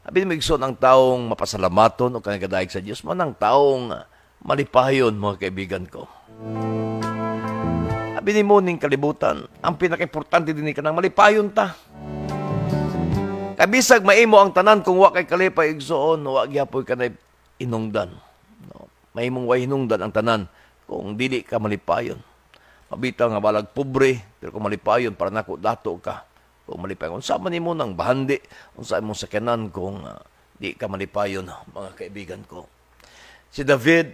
Abi mo igsoon ang taong mapasalamaton o kanagadaig sa Dios man ang taong malipayon, mga kaibigan ko. Abi ni mo ning kalibutan, ang pinaka-importante din ka nang malipayon ta. Kabisag maimo ang tanan kung wa kay kalipay igsoon, wa gyapon ka na inungdan. No? Maimong wa hinungdan ang tanan kung dili ka malipayon. Mabitaw nga balag pobre, pero kung malipayon para nako dato ka. Kung malipayon, unsa man nimo nang bahandi, unsa imong sakyanan kung di ka malipayon, mga kaibigan ko. Si David,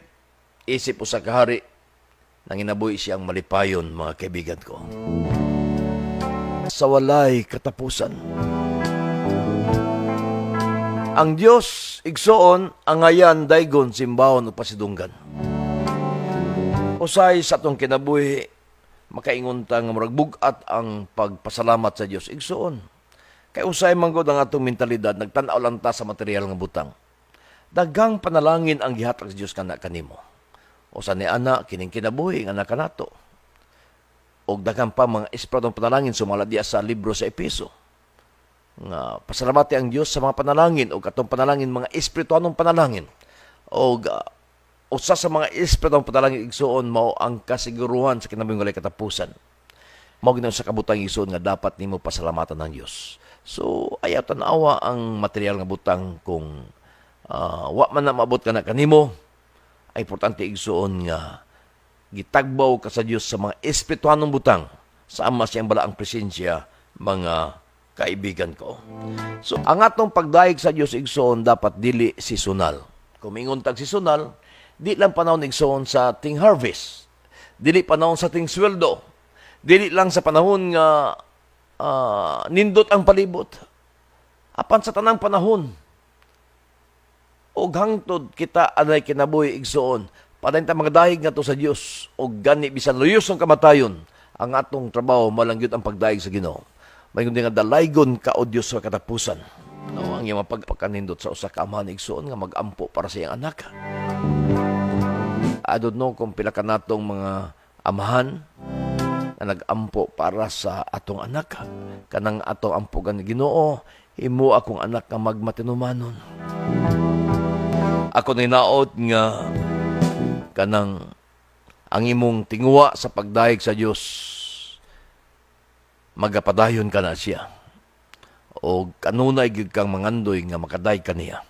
isip usa ka hari, nanginabuhi siyang malipayon, mga kaibigan ko. Sa walay katapusan. Ang Dios igsoon ang ngayan daygon simbawon ug pasidunggan. Usay sa atong kinabuhi makaingon ta nga murag bug-at ang pagpasalamat sa Dios igsoon. Kay usay man gud ang atong mentalidad nagtan-aw lang ta sa material nga butang. Daghang panalangin ang gihatag sa Dios kanimo. Usa ni ana kining kinabuhi nga anak kanato. Og daghang pa mga espirituhong panalangin sumala diya sa libro sa Epeso. Nga pasalamati ang Dios sa mga panalangin o katong panalangin mga espirituhanong panalangin o usa sa mga espirituhanong panalangin igsoon mao ang kasiguruhan sa kinabuhing walay katapusan. Mao ginaw sa kabutang igsoon nga dapat nimo pasalamatan ng Dios. So ayaw tan-awa ang material nga butang kung wa man na maabot ka na kanimo, ay importante igsoon nga gitagbaw ka sa Dios sa mga espirituhanong butang sa ama siyang balaang presensya, mga kaibigan ko. So, ang atong pagdaig sa Dios igsoon dapat dili seasonal. Kung mingon tag seasonal, di lang panahon igsoon sa ting harvest. Dili panahon sa ting sweldo. Dili lang sa panahon nga nindot ang palibot. Apan sa tanang panahon. Og hangtod kita anay kinabuhi igsoon. Padayon ta magdaig ngadto sa Dios og gani bisan luyos ang kamatayon, ang atong trabaho malangyot ang pagdaig sa Ginoo. May nga dalaygon ka o Diyos sa katapusan. No, ang iyang mapagpakanindot sa usa ka amahan igsoon nga magampo para sa iyang anak. I don't know kung pila ka natong mga amahan na nagampo para sa atong anak. Kanang atong ampugan ni Ginoo, himo akong anak nga magmatinumanon. Ako ninaot nga kanang ang imong tingwa sa pagdaig sa Dios, magapadayon ka na siya. O kanunay gyud kang mangandoy nga makaday kaniya.